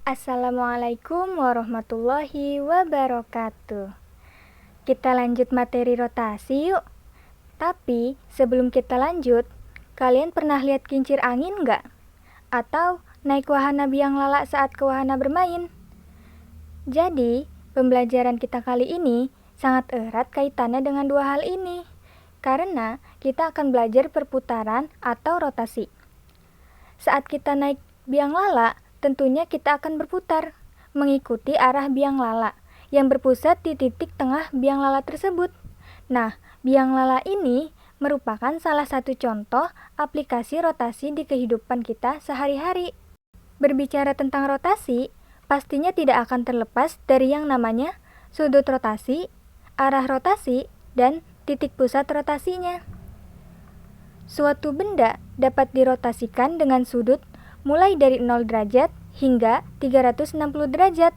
Assalamualaikum warahmatullahi wabarakatuh. Kita lanjut materi rotasi yuk. Tapi sebelum kita lanjut, kalian pernah lihat kincir angin nggak? Atau naik wahana biang lala saat ke wahana bermain? Jadi, pembelajaran kita kali ini sangat erat kaitannya dengan dua hal ini. Karena kita akan belajar perputaran atau rotasi. Saat kita naik biang lala, tentunya kita akan berputar, mengikuti arah biang lala, yang berpusat di titik tengah biang lala tersebut. Nah, biang lala ini merupakan salah satu contoh aplikasi rotasi di kehidupan kita sehari-hari. Berbicara tentang rotasi, pastinya tidak akan terlepas dari yang namanya sudut rotasi, arah rotasi, dan titik pusat rotasinya. Suatu benda dapat dirotasikan dengan sudut mulai dari 0 derajat hingga 360 derajat.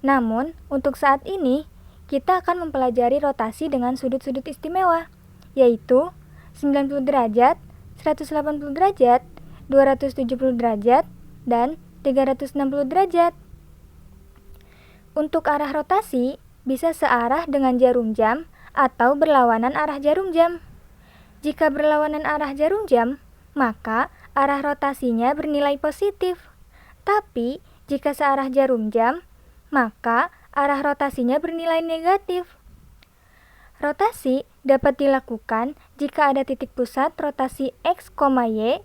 Namun, untuk saat ini, kita akan mempelajari rotasi dengan sudut-sudut istimewa, yaitu 90 derajat, 180 derajat, 270 derajat, dan 360 derajat. Untuk arah rotasi, bisa searah dengan jarum jam atau berlawanan arah jarum jam. Jika berlawanan arah jarum jam, maka arah rotasinya bernilai positif. Tapi, jika searah jarum jam, maka arah rotasinya bernilai negatif. Rotasi dapat dilakukan jika ada titik pusat rotasi X, Y.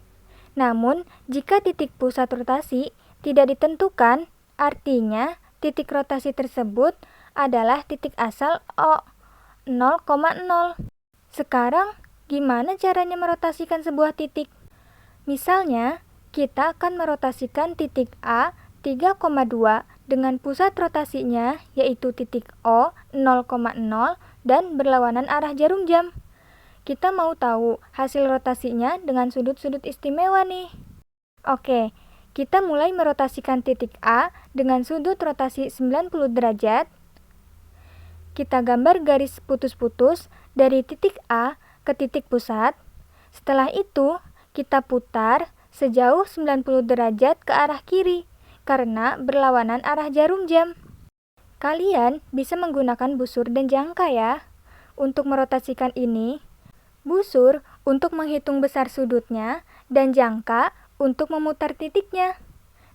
Namun, jika titik pusat rotasi tidak ditentukan, artinya titik rotasi tersebut adalah titik asal O 0,0. Sekarang, gimana caranya merotasikan sebuah titik? Misalnya, kita akan merotasikan titik A 3,2 dengan pusat rotasinya yaitu titik O 0,0 dan berlawanan arah jarum jam. Kita mau tahu hasil rotasinya dengan sudut-sudut istimewa nih. Oke, kita mulai merotasikan titik A dengan sudut rotasi 90 derajat. Kita gambar garis putus-putus dari titik A ke titik pusat. Setelah itu, kita putar sejauh 90 derajat ke arah kiri karena berlawanan arah jarum jam. Kalian bisa menggunakan busur dan jangka ya untuk merotasikan ini. Busur untuk menghitung besar sudutnya dan jangka untuk memutar titiknya.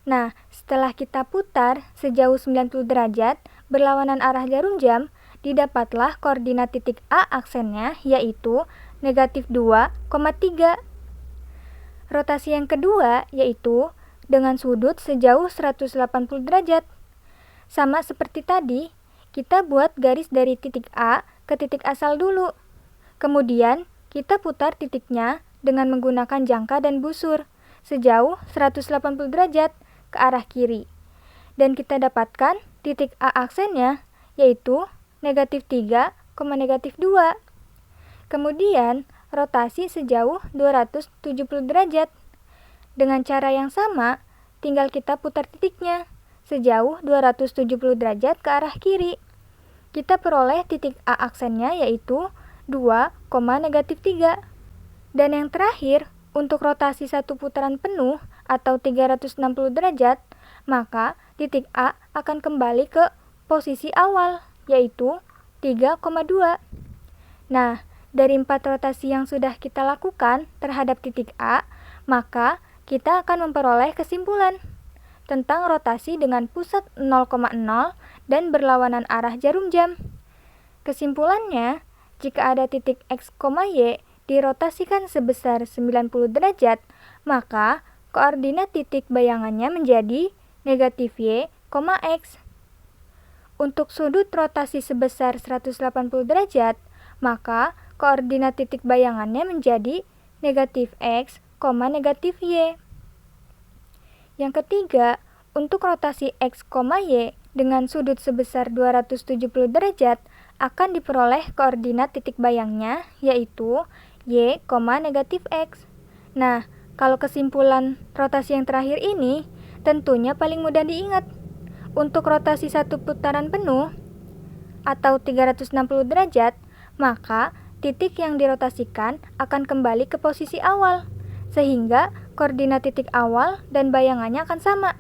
Nah, setelah kita putar sejauh 90 derajat berlawanan arah jarum jam, didapatlah koordinat titik A aksennya yaitu negatif 2,3. Rotasi yang kedua yaitu dengan sudut sejauh 180 derajat. Sama seperti tadi, kita buat garis dari titik A ke titik asal dulu. Kemudian, kita putar titiknya dengan menggunakan jangka dan busur sejauh 180 derajat ke arah kiri. Dan kita dapatkan titik A aksennya yaitu negatif 3, negatif 2. Kemudian, rotasi sejauh 270 derajat. Dengan cara yang sama, tinggal kita putar titiknya sejauh 270 derajat ke arah kiri. Kita peroleh titik A aksennya yaitu 2, negatif 3. Dan yang terakhir, untuk rotasi satu putaran penuh atau 360 derajat, maka titik A akan kembali ke posisi awal yaitu 3,2. Nah, dari 4 rotasi yang sudah kita lakukan terhadap titik A, maka kita akan memperoleh kesimpulan tentang rotasi dengan pusat 0,0 dan berlawanan arah jarum jam. Kesimpulannya, jika ada titik X, Y dirotasikan sebesar 90 derajat, maka koordinat titik bayangannya menjadi negatif Y, X. Untuk sudut rotasi sebesar 180 derajat, maka koordinat titik bayangannya menjadi negatif X, negatif Y. Yang ketiga, untuk rotasi X, Y dengan sudut sebesar 270 derajat akan diperoleh koordinat titik bayangnya yaitu Y, negatif X. Nah, kalau kesimpulan rotasi yang terakhir ini tentunya paling mudah diingat. Untuk rotasi satu putaran penuh atau 360 derajat, maka titik yang dirotasikan akan kembali ke posisi awal, sehingga koordinat titik awal dan bayangannya akan sama.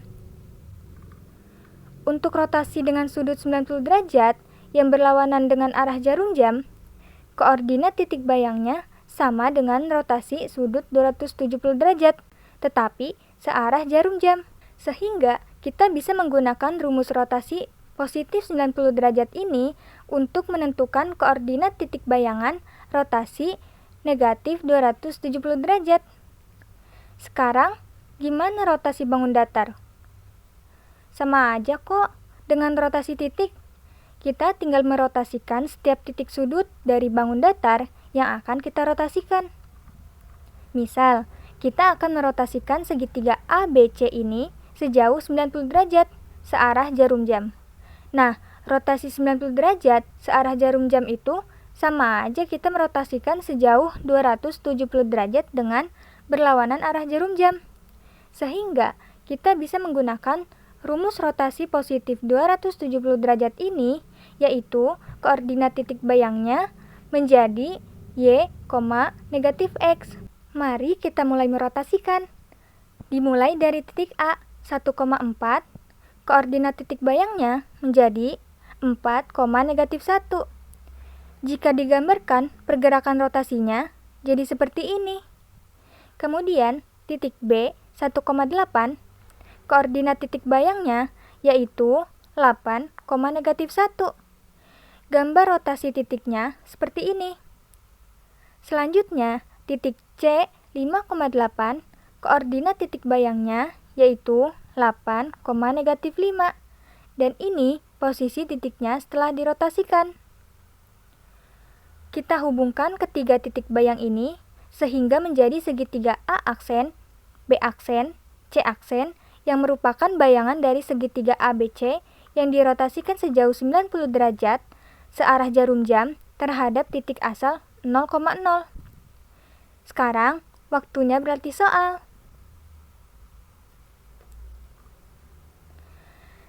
Untuk rotasi dengan sudut 90 derajat yang berlawanan dengan arah jarum jam, koordinat titik bayangnya sama dengan rotasi sudut 270 derajat, tetapi searah jarum jam. Sehingga kita bisa menggunakan rumus rotasi positif 90 derajat ini untuk menentukan koordinat titik bayangan rotasi negatif 270 derajat. Sekarang, gimana rotasi bangun datar? Sama aja kok dengan rotasi titik. Kita tinggal merotasikan setiap titik sudut dari bangun datar yang akan kita rotasikan. Misal, kita akan merotasikan segitiga ABC ini sejauh 90 derajat searah jarum jam. Nah, rotasi 90 derajat searah jarum jam itu sama aja kita merotasikan sejauh 270 derajat dengan berlawanan arah jarum jam. Sehingga kita bisa menggunakan rumus rotasi positif 270 derajat ini, yaitu koordinat titik bayangnya menjadi Y, negatif X. Mari kita mulai merotasikan. Dimulai dari titik A 1,4, koordinat titik bayangnya menjadi 4, negatif 1. Jika digambarkan pergerakan rotasinya jadi seperti ini. Kemudian titik B 1,8, koordinat titik bayangnya yaitu 8, negatif 1. Gambar rotasi titiknya seperti ini. Selanjutnya titik C 5,8, koordinat titik bayangnya yaitu 8, negatif 5. Dan ini posisi titiknya setelah dirotasikan. Kita hubungkan ketiga titik bayang ini sehingga menjadi segitiga A aksen, B aksen, C aksen yang merupakan bayangan dari segitiga ABC yang dirotasikan sejauh 90 derajat searah jarum jam terhadap titik asal 0,0. Sekarang waktunya berarti soal.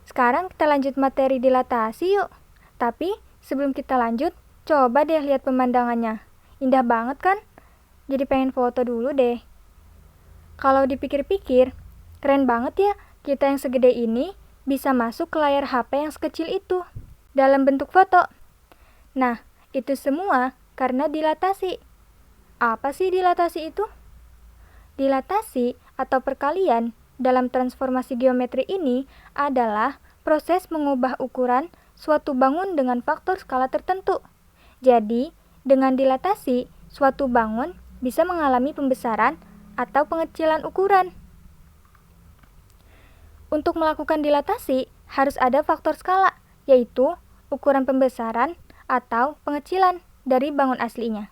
Sekarang kita lanjut materi dilatasi yuk. Tapi sebelum kita lanjut, coba deh lihat pemandangannya. Indah banget kan? Jadi pengen foto dulu deh. Kalau dipikir-pikir, keren banget ya kita yang segede ini bisa masuk ke layar HP yang sekecil itu dalam bentuk foto. Nah, itu semua karena dilatasi. Apa sih dilatasi itu? Dilatasi atau perkalian dalam transformasi geometri ini adalah proses mengubah ukuran suatu bangun dengan faktor skala tertentu. Jadi, dengan dilatasi, suatu bangun bisa mengalami pembesaran atau pengecilan ukuran. Untuk melakukan dilatasi, harus ada faktor skala, yaitu ukuran pembesaran atau pengecilan dari bangun aslinya,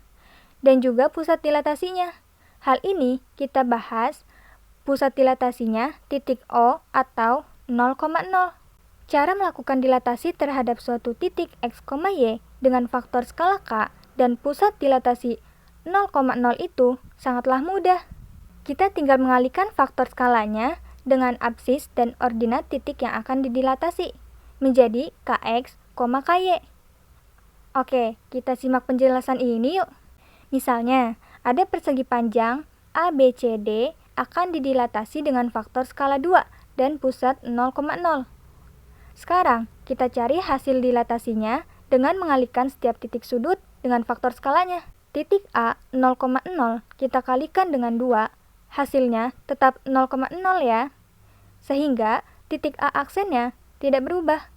dan juga pusat dilatasinya. Hal ini kita bahas pusat dilatasinya titik O atau 0,0. Cara melakukan dilatasi terhadap suatu titik X, Y dengan faktor skala K dan pusat dilatasi 0,0 itu sangatlah mudah. Kita tinggal mengalihkan faktor skalanya dengan absis dan ordinat titik yang akan didilatasi menjadi Kx, Ky. Oke, kita simak penjelasan ini yuk. Misalnya, ada persegi panjang ABCD akan didilatasi dengan faktor skala 2 dan pusat 0,0. Sekarang, kita cari hasil dilatasinya dengan mengalihkan setiap titik sudut dengan faktor skalanya. Titik A 0,0 kita kalikan dengan 2, hasilnya tetap 0,0 ya. Sehingga titik A aksennya tidak berubah.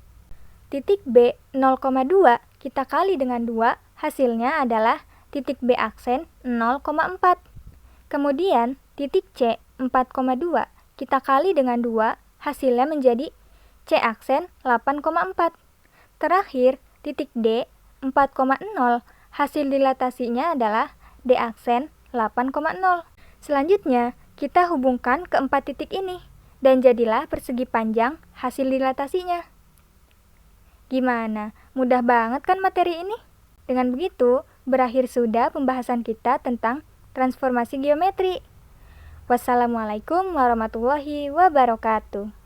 Titik B 0,2 kita kali dengan 2, hasilnya adalah titik B aksen 0,4. Kemudian titik C 4,2 kita kali dengan 2, hasilnya menjadi C aksen 8,4. Terakhir, titik D 4,0, hasil dilatasinya adalah D aksen 8,0. Selanjutnya, kita hubungkan keempat titik ini, dan jadilah persegi panjang hasil dilatasinya. Gimana? Mudah banget kan materi ini? Dengan begitu, berakhir sudah pembahasan kita tentang transformasi geometri. Wassalamualaikum warahmatullahi wabarakatuh.